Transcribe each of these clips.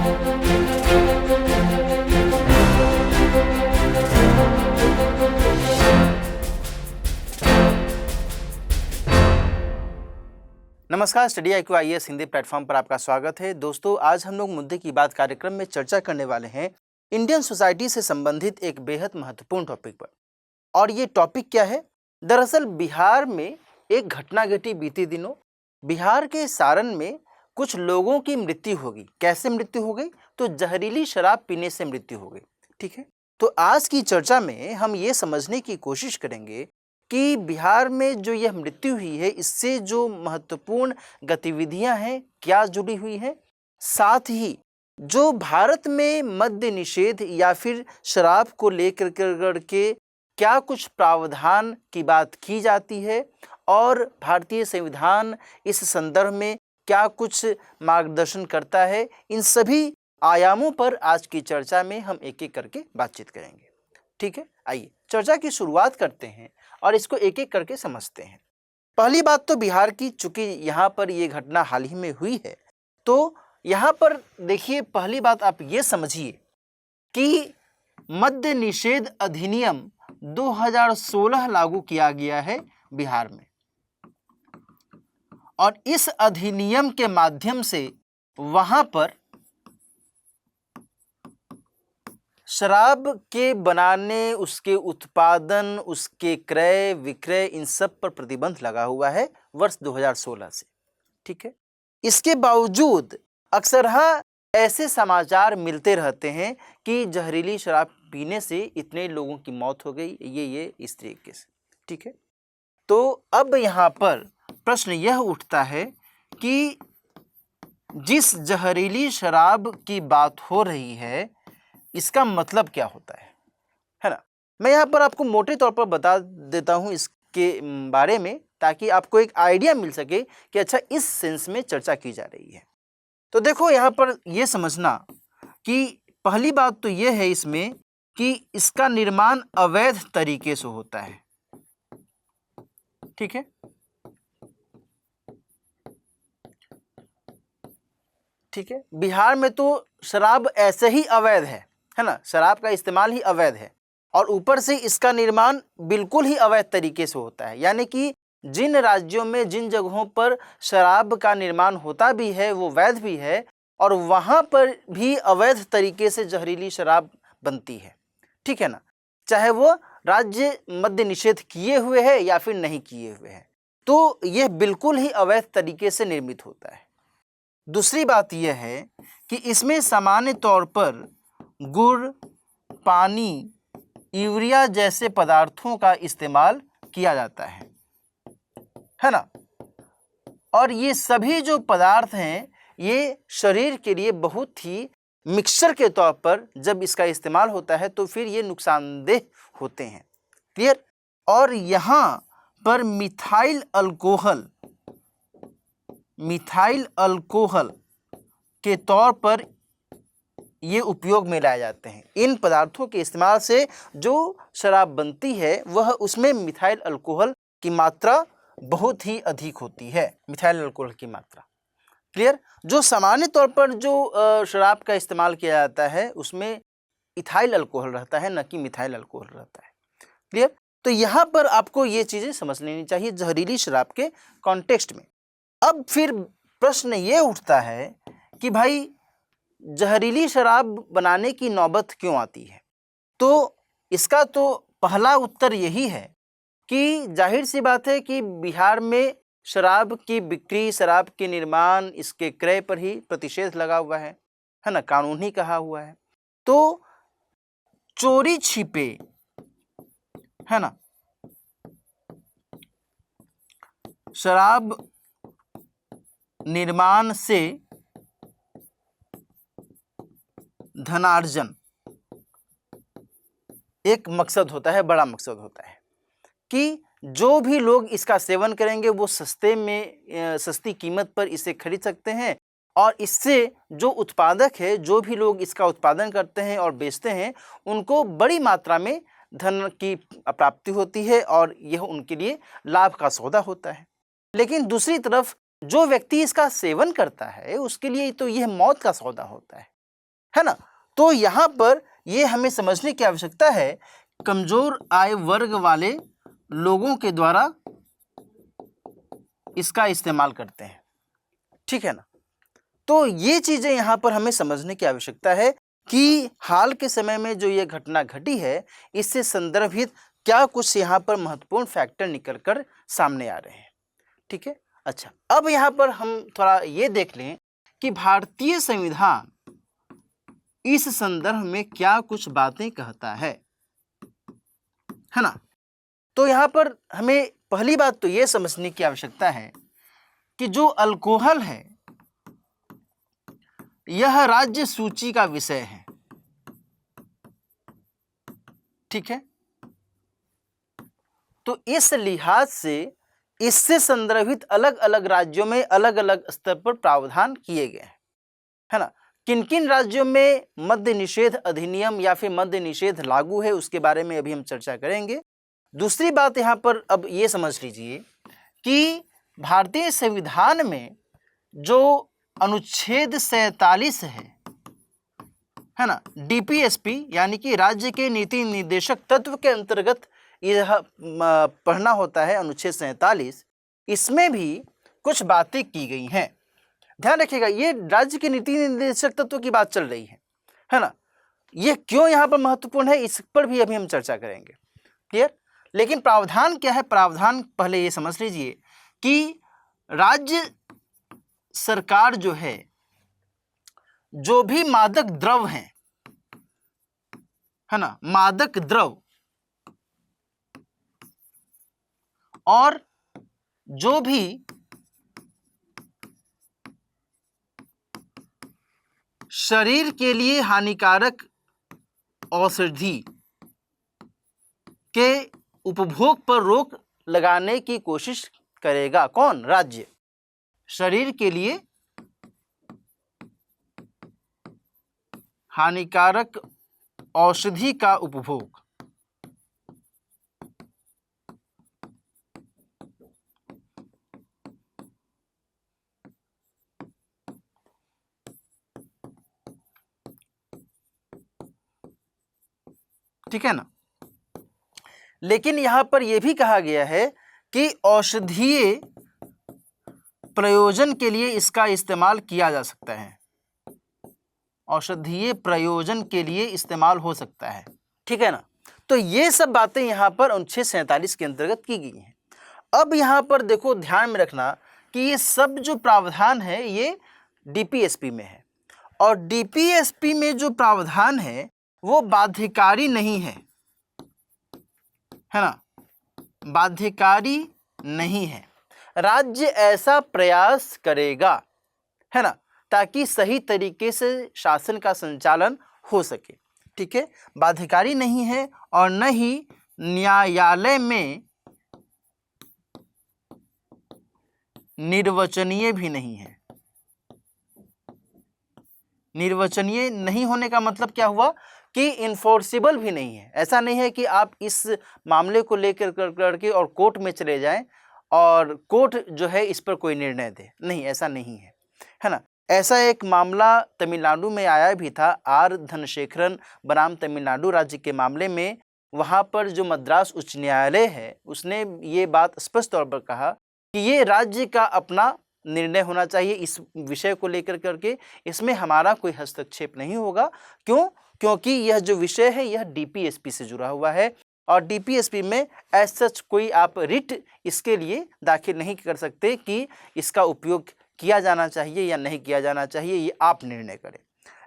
नमस्कार, study IQ IAS Hindi platform पर आपका स्वागत है। दोस्तों, आज हम लोग मुद्दे की बात कार्यक्रम में चर्चा करने वाले हैं इंडियन सोसाइटी से संबंधित एक बेहद महत्वपूर्ण टॉपिक पर। और ये टॉपिक क्या है? दरअसल बिहार में एक घटना घटी बीते दिनों। बिहार के सारण में कुछ लोगों की मृत्यु हो गई। कैसे मृत्यु हो गई? तो जहरीली शराब पीने से मृत्यु हो गई। ठीक है, तो आज की चर्चा में हम ये समझने की कोशिश करेंगे कि बिहार में जो यह मृत्यु हुई है, इससे जो महत्वपूर्ण गतिविधियां हैं क्या जुड़ी हुई हैं, साथ ही जो भारत में मद्य निषेध या फिर शराब को लेकर के क्या कुछ प्रावधान की बात की जाती है और भारतीय संविधान इस संदर्भ में क्या कुछ मार्गदर्शन करता है, इन सभी आयामों पर आज की चर्चा में हम एक एक करके बातचीत करेंगे। ठीक है, आइए चर्चा की शुरुआत करते हैं और इसको एक एक करके समझते हैं। पहली बात तो बिहार की, चूंकि यहाँ पर ये घटना हाल ही में हुई है, तो यहाँ पर देखिए, पहली बात आप ये समझिए कि मद्य निषेध अधिनियम 2016 लागू किया गया है बिहार में, और इस अधिनियम के माध्यम से वहाँ पर शराब के बनाने, उसके उत्पादन, उसके क्रय विक्रय, इन सब पर प्रतिबंध लगा हुआ है वर्ष 2016 से। ठीक है, इसके बावजूद अक्सर ऐसे समाचार मिलते रहते हैं कि जहरीली शराब पीने से इतने लोगों की मौत हो गई, ये इस तरीके से। ठीक है, तो अब यहाँ पर प्रश्न यह उठता है कि जिस जहरीली शराब की बात हो रही है, इसका मतलब क्या होता है ना? मैं यहाँ पर आपको मोटे तौर पर बता देता हूँ इसके बारे में, ताकि आपको एक आइडिया मिल सके कि अच्छा इस सेंस में चर्चा की जा रही है। तो देखो, यहाँ पर यह समझना कि पहली बात तो यह है इसमें कि इसका निर्माण अवैध तरीके से होता है। ठीक है, ठीक है, बिहार में तो शराब ऐसे ही अवैध है ना? शराब का इस्तेमाल ही अवैध है, और ऊपर से इसका निर्माण बिल्कुल ही अवैध तरीके से होता है। यानी कि जिन राज्यों में, जिन जगहों पर शराब का निर्माण होता भी है, वो वैध भी है, और वहाँ पर भी अवैध तरीके से जहरीली शराब बनती है। ठीक है ना, चाहे वो राज्य मद्य निषेध किए हुए है या फिर नहीं किए हुए हैं, तो यह बिल्कुल ही अवैध तरीके से निर्मित होता है। दूसरी बात यह है कि इसमें सामान्य तौर पर गुड़, पानी, यूरिया जैसे पदार्थों का इस्तेमाल किया जाता है ना? और ये सभी जो पदार्थ हैं, ये शरीर के लिए बहुत ही मिक्सचर के तौर पर जब इसका इस्तेमाल होता है तो फिर ये नुकसानदेह होते हैं। क्लियर? और यहाँ पर मिथाइल अल्कोहल के तौर पर ये उपयोग में लाए जाते हैं। इन पदार्थों के इस्तेमाल से जो शराब बनती है, वह उसमें मिथाइल अल्कोहल की मात्रा बहुत ही अधिक होती है, मिथाइल अल्कोहल की मात्रा। क्लियर? जो सामान्य तौर पर जो शराब का इस्तेमाल किया जाता है, उसमें इथाइल अल्कोहल रहता है, न कि मिथाइल अल्कोहल रहता है। क्लियर? तो यहाँ पर आपको ये चीज़ें समझ लेनी चाहिए जहरीली शराब के कॉन्टेक्स्ट में। अब फिर प्रश्न ये उठता है कि भाई जहरीली शराब बनाने की नौबत क्यों आती है? तो इसका तो पहला उत्तर यही है कि जाहिर सी बात है कि बिहार में शराब की बिक्री, शराब के निर्माण, इसके क्रय पर ही प्रतिषेध लगा हुआ है ना? कानून ही कहा हुआ है। तो चोरी छिपे, है ना, शराब निर्माण से धनार्जन एक मकसद होता है, बड़ा मकसद होता है कि जो भी लोग इसका सेवन करेंगे वो सस्ती कीमत पर इसे खरीद सकते हैं, और इससे जो उत्पादक है, जो भी लोग इसका उत्पादन करते हैं और बेचते हैं, उनको बड़ी मात्रा में धन की प्राप्ति होती है और यह उनके लिए लाभ का सौदा होता है। लेकिन दूसरी तरफ जो व्यक्ति इसका सेवन करता है, उसके लिए तो यह मौत का सौदा होता है। है ना। तो यहाँ पर ये हमें समझने की आवश्यकता है, कमजोर आय वर्ग वाले लोगों के द्वारा इसका इस्तेमाल करते हैं, ठीक है ना। तो ये चीजें यहाँ पर हमें समझने की आवश्यकता है कि हाल के समय में जो ये घटना घटी है, इससे संदर्भित क्या कुछ यहाँ पर महत्वपूर्ण फैक्टर निकल कर सामने आ रहे हैं, ठीक है। अच्छा, अब यहाँ पर हम थोड़ा ये देख लें कि भारतीय संविधान इस संदर्भ में क्या कुछ बातें कहता है ना। तो यहाँ पर हमें पहली बात तो ये समझने की आवश्यकता है कि जो अल्कोहल है यह राज्य सूची का विषय है, ठीक है। तो इस लिहाज से इससे संदर्भित अलग अलग राज्यों में अलग अलग स्तर पर प्रावधान किए गए हैं, है ना। किन किन राज्यों में मद्य निषेध अधिनियम या फिर मद्य निषेध लागू है, उसके बारे में अभी हम चर्चा करेंगे। दूसरी बात यहाँ पर अब ये समझ लीजिए कि भारतीय संविधान में जो अनुच्छेद 47 है ना, डीपीएसपी यानी कि राज्य के नीति निर्देशक तत्व के अंतर्गत यह पढ़ना होता है, अनुच्छेद 47। इसमें भी कुछ बातें की गई हैं, ध्यान रखिएगा। ये राज्य के नीति निर्देशक तत्व की बात चल रही है ना। ये क्यों यहाँ पर महत्वपूर्ण है, इस पर भी अभी हम चर्चा करेंगे, क्लियर। लेकिन प्रावधान क्या है, प्रावधान पहले ये समझ लीजिए कि राज्य सरकार जो है, जो भी मादक द्रव हैं, है ना, मादक द्रव और जो भी शरीर के लिए हानिकारक औषधि के उपभोग पर रोक लगाने की कोशिश करेगा, कौन, राज्य। शरीर के लिए हानिकारक औषधि का उपभोग, ठीक है ना। लेकिन यहां पर यह भी कहा गया है कि औषधीय प्रयोजन के लिए इसका इस्तेमाल किया जा सकता है, औषधीय प्रयोजन के लिए इस्तेमाल हो सकता है, ठीक है ना। तो ये सब बातें यहाँ पर अनुच्छेद 47 के अंतर्गत की गई हैं। अब यहाँ पर देखो, ध्यान में रखना कि ये सब जो प्रावधान है ये डीपीएसपी में है, और डीपीएसपी में जो प्रावधान है वो बाध्यकारी नहीं है ना, बाध्यकारी नहीं है। राज्य ऐसा प्रयास करेगा, है ना, ताकि सही तरीके से शासन का संचालन हो सके, ठीक है। बाध्यकारी नहीं है और न ही न्यायालय में निर्वचनीय भी नहीं है। निर्वचनीय नहीं होने का मतलब क्या हुआ कि इन्फोर्सिबल भी नहीं है। ऐसा नहीं है कि आप इस मामले को लेकर करके और कोर्ट में चले जाएं और कोर्ट जो है इस पर कोई निर्णय दे, नहीं, ऐसा नहीं है ना। ऐसा एक मामला तमिलनाडु में आया भी था, आर धनशेखरन बनाम तमिलनाडु राज्य के मामले में। वहाँ पर जो मद्रास उच्च न्यायालय है उसने ये बात स्पष्ट तौर पर कहा कि ये राज्य का अपना निर्णय होना चाहिए इस विषय को लेकर करके, इसमें हमारा कोई हस्तक्षेप नहीं होगा। क्यों? क्योंकि यह जो विषय है यह डीपीएसपी से जुड़ा हुआ है, और डीपीएसपी में एज सच कोई आप रिट इसके लिए दाखिल नहीं कर सकते कि इसका उपयोग किया जाना चाहिए या नहीं किया जाना चाहिए, ये आप निर्णय करें।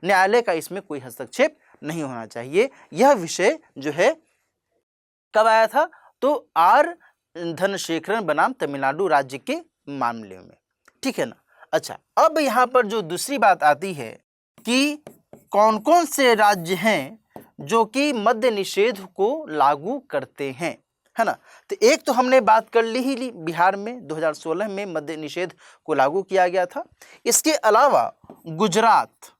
न्यायालय का इसमें कोई हस्तक्षेप नहीं होना चाहिए। यह विषय जो है कब आया था? तो आर धनशेखरन बनाम तमिलनाडु राज्य के मामले में, ठीक है ना। अच्छा, अब यहाँ पर जो दूसरी बात आती है कि कौन कौन से राज्य हैं जो कि मद्य निषेध को लागू करते हैं, है ना। तो एक तो हमने बात कर ली बिहार में 2016 में मद्य निषेध को लागू किया गया था। इसके अलावा गुजरात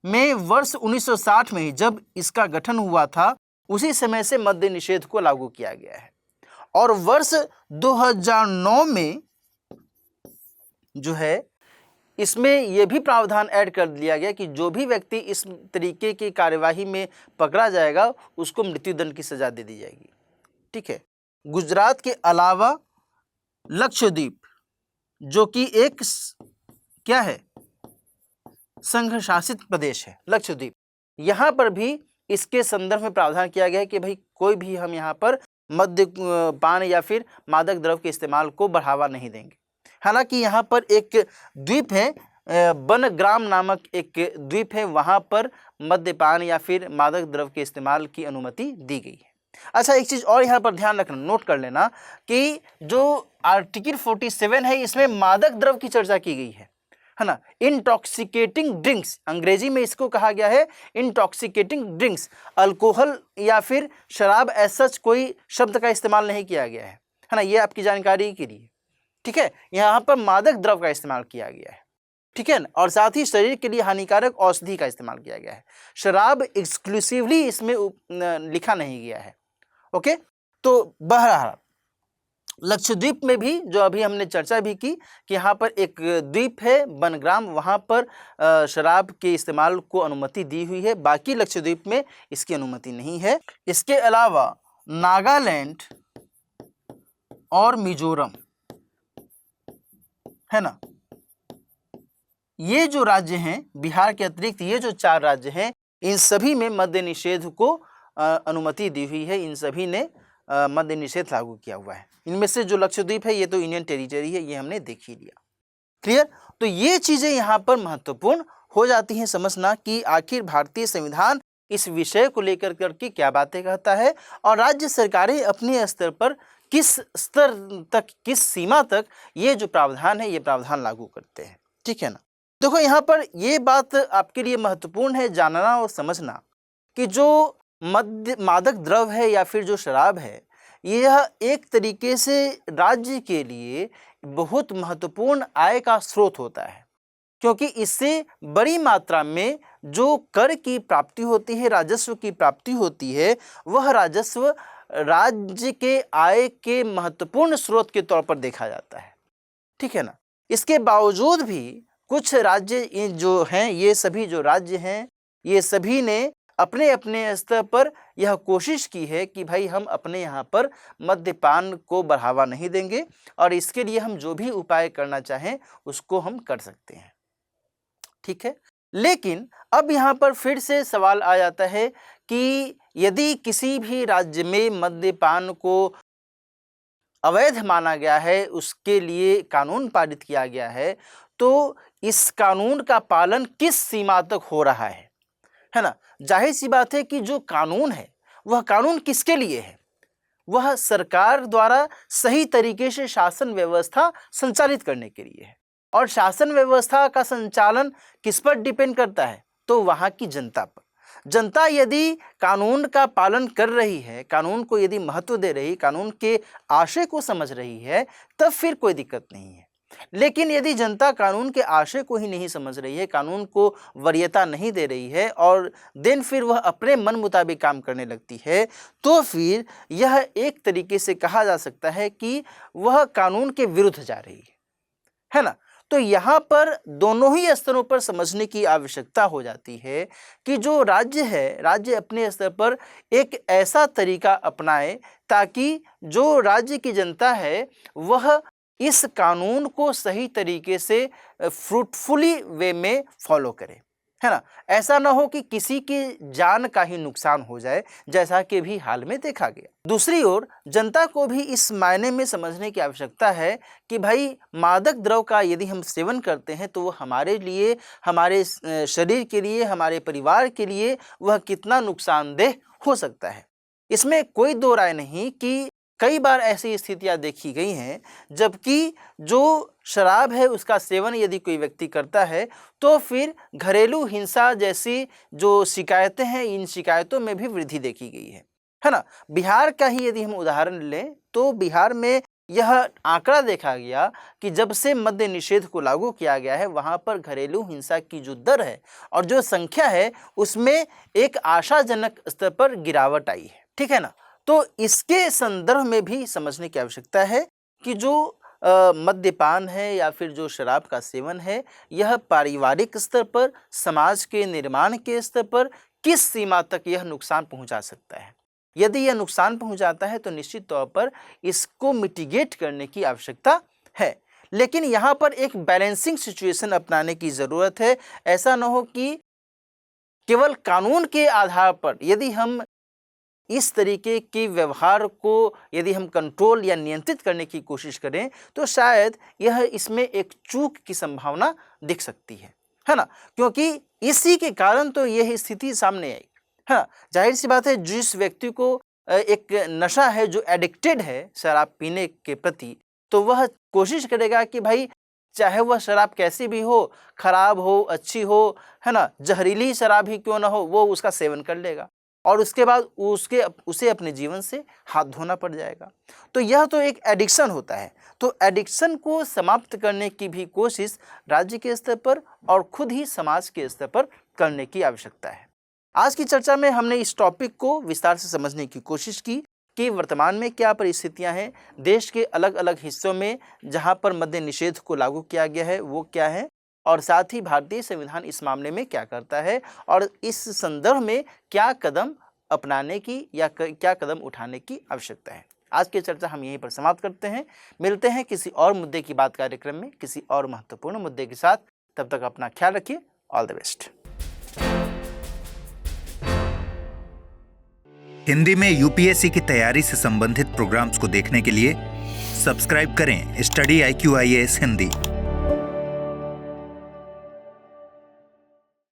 में वर्ष 1960 में जब इसका गठन हुआ था उसी समय से मद्य निषेध को लागू किया गया है, और वर्ष 2009 में जो है इसमें यह भी प्रावधान ऐड कर दिया गया कि जो भी व्यक्ति इस तरीके की कार्यवाही में पकड़ा जाएगा उसको मृत्युदंड की सजा दे दी जाएगी। ठीक है। गुजरात के अलावा लक्षद्वीप, जो कि एक क्या है, संघ शासित प्रदेश है लक्षद्वीप, यहाँ पर भी इसके संदर्भ में प्रावधान किया गया है कि भाई कोई भी हम यहाँ पर मद्यपान या फिर मादक द्रव्य के इस्तेमाल को बढ़ावा नहीं देंगे। हालांकि यहाँ पर एक द्वीप है, बनग्राम नामक एक द्वीप है, वहाँ पर मद्यपान या फिर मादक द्रव्य के इस्तेमाल की अनुमति दी गई है। अच्छा, एक चीज़ और यहाँ पर ध्यान रखना, नोट कर लेना कि जो आर्टिकल 47 है इसमें मादक द्रव्य की चर्चा की गई है ना। इंटॉक्सिकेटिंग ड्रिंक्स, अंग्रेजी में इसको कहा गया है इंटॉक्सिकेटिंग ड्रिंक्स। अल्कोहल या फिर शराब ऐसा कोई शब्द का इस्तेमाल नहीं किया गया है ना, ये आपकी जानकारी के लिए। ठीक है, यहाँ पर मादक द्रव्य का इस्तेमाल किया गया है। ठीक है ना, और साथ ही शरीर के लिए हानिकारक औषधि का इस्तेमाल किया गया है। शराब एक्सक्लूसिवली इसमें लिखा नहीं गया है। ओके, तो बहरहाल लक्षद्वीप में भी जो अभी हमने चर्चा भी की कि यहाँ पर एक द्वीप है बनग्राम, वहाँ पर शराब के इस्तेमाल को अनुमति दी हुई है, बाकी लक्षद्वीप में इसकी अनुमति नहीं है। इसके अलावा नागालैंड और मिजोरम है ना, ये जो राज्य हैं बिहार के अतिरिक्त, ये जो 4 राज्य हैं, इन सभी में मद्य निषेध को अनुमति दी हुई है। इन सभी ने मद्य निषेध लागू किया हुआ है। इनमें से जो लक्षद्वीप है ये तो इंडियन टेरिटरी है, ये हमने देख ही लिया। क्लियर? तो ये चीजें यहाँ पर महत्वपूर्ण हो जाती हैं समझना कि आखिर भारतीय संविधान इस विषय को लेकर करके क्या बातें कहता है और राज्य सरकारें अपने स्तर पर किस स्तर तक, किस सीमा तक ये जो प्रावधान है ये प्रावधान लागू करते हैं। ठीक है ना। देखो यहाँ पर ये बात आपके लिए महत्वपूर्ण है जानना और समझना कि जो मादक द्रव्य है या फिर जो शराब है, यह एक तरीके से राज्य के लिए बहुत महत्वपूर्ण आय का स्रोत होता है, क्योंकि इससे बड़ी मात्रा में जो कर की प्राप्ति होती है, राजस्व की प्राप्ति होती है, वह राजस्व राज्य के आय के महत्वपूर्ण स्रोत के तौर पर देखा जाता है। ठीक है ना। इसके बावजूद भी कुछ राज्य जो हैं, ये सभी जो राज्य हैं, ये सभी ने अपने अपने स्तर पर यह कोशिश की है कि भाई हम अपने यहाँ पर मद्यपान को बढ़ावा नहीं देंगे और इसके लिए हम जो भी उपाय करना चाहें उसको हम कर सकते हैं। ठीक है, लेकिन अब यहाँ पर फिर से सवाल आ जाता है कि यदि किसी भी राज्य में मद्यपान को अवैध माना गया है, उसके लिए कानून पारित किया गया है, तो इस कानून का पालन किस सीमा तक हो रहा है ना। जाहिर सी बात है कि जो कानून है वह कानून किसके लिए है, वह सरकार द्वारा सही तरीके से शासन व्यवस्था संचालित करने के लिए है। और शासन व्यवस्था का संचालन किस पर डिपेंड करता है, तो वहाँ की जनता पर। जनता यदि कानून का पालन कर रही है, कानून को यदि महत्व दे रही, कानून के आशय को समझ रही है, तब फिर कोई दिक्कत नहीं है। लेकिन यदि जनता कानून के आशय को ही नहीं समझ रही है, कानून को वरीयता नहीं दे रही है और दिन फिर वह अपने मन मुताबिक काम करने लगती है, तो फिर यह एक तरीके से कहा जा सकता है कि वह कानून के विरुद्ध जा रही है ना। तो यहाँ पर दोनों ही स्तरों पर समझने की आवश्यकता हो जाती है कि जो राज्य है, राज्य अपने स्तर पर एक ऐसा तरीका अपनाए ताकि जो राज्य की जनता है वह इस कानून को सही तरीके से फ्रूटफुली वे में फॉलो करे, है ना। ऐसा ना हो कि किसी की जान का ही नुकसान हो जाए, जैसा कि भी हाल में देखा गया। दूसरी ओर जनता को भी इस मायने में समझने की आवश्यकता है कि भाई मादक द्रव्य का यदि हम सेवन करते हैं तो वो हमारे लिए, हमारे शरीर के लिए, हमारे परिवार के लिए वह कितना नुकसानदेह हो सकता है। इसमें कोई दो राय नहीं कि कई बार ऐसी स्थितियां देखी गई हैं जबकि जो शराब है उसका सेवन यदि कोई व्यक्ति करता है तो फिर घरेलू हिंसा जैसी जो शिकायतें हैं, इन शिकायतों में भी वृद्धि देखी गई है ना। बिहार का ही यदि हम उदाहरण लें तो बिहार में यह आंकड़ा देखा गया कि जब से मद्य निषेध को लागू किया गया है वहाँ पर घरेलू हिंसा की जो दर है और जो संख्या है उसमें एक आशाजनक स्तर पर गिरावट आई है। ठीक है ना। तो इसके संदर्भ में भी समझने की आवश्यकता है कि जो मद्यपान है या फिर जो शराब का सेवन है, यह पारिवारिक स्तर पर, समाज के निर्माण के स्तर पर किस सीमा तक यह नुकसान पहुंचा सकता है। यदि यह नुकसान पहुंचाता है तो निश्चित तौर पर इसको मिटिगेट करने की आवश्यकता है, लेकिन यहाँ पर एक बैलेंसिंग सिचुएशन अपनाने की ज़रूरत है। ऐसा न हो कि केवल कानून के आधार पर यदि हम इस तरीके के व्यवहार को यदि हम कंट्रोल या नियंत्रित करने की कोशिश करें तो शायद यह इसमें एक चूक की संभावना दिख सकती है ना, क्योंकि इसी के कारण तो यह स्थिति सामने आई है ना। जाहिर सी बात है, जिस व्यक्ति को एक नशा है, जो एडिक्टेड है शराब पीने के प्रति, तो वह कोशिश करेगा कि भाई चाहे वह शराब कैसी भी हो, खराब हो, अच्छी हो, है ना, जहरीली शराब ही क्यों ना हो, वो उसका सेवन कर लेगा और उसके बाद उसे अपने जीवन से हाथ धोना पड़ जाएगा। तो यह तो एक एडिक्शन होता है। तो एडिक्शन को समाप्त करने की भी कोशिश राज्य के स्तर पर और खुद ही समाज के स्तर पर करने की आवश्यकता है। आज की चर्चा में हमने इस टॉपिक को विस्तार से समझने की कोशिश की कि वर्तमान में क्या परिस्थितियां हैं, देश के अलग अलग हिस्सों में जहां पर मद्य निषेध को लागू किया गया है वो क्या है, और साथ ही भारतीय संविधान इस मामले में क्या करता है और इस संदर्भ में क्या कदम अपनाने की या क्या कदम उठाने की आवश्यकता है। आज की चर्चा हम यहीं पर समाप्त करते हैं। मिलते हैं किसी और मुद्दे की बात कार्यक्रम में किसी और महत्वपूर्ण मुद्दे के साथ। तब तक अपना ख्याल रखिए। All the best. हिंदी में यूपीएससी की तैयारी से संबंधित प्रोग्राम्स को देखने के लिए सब्सक्राइब करें स्टडी IQ IAS हिंदी।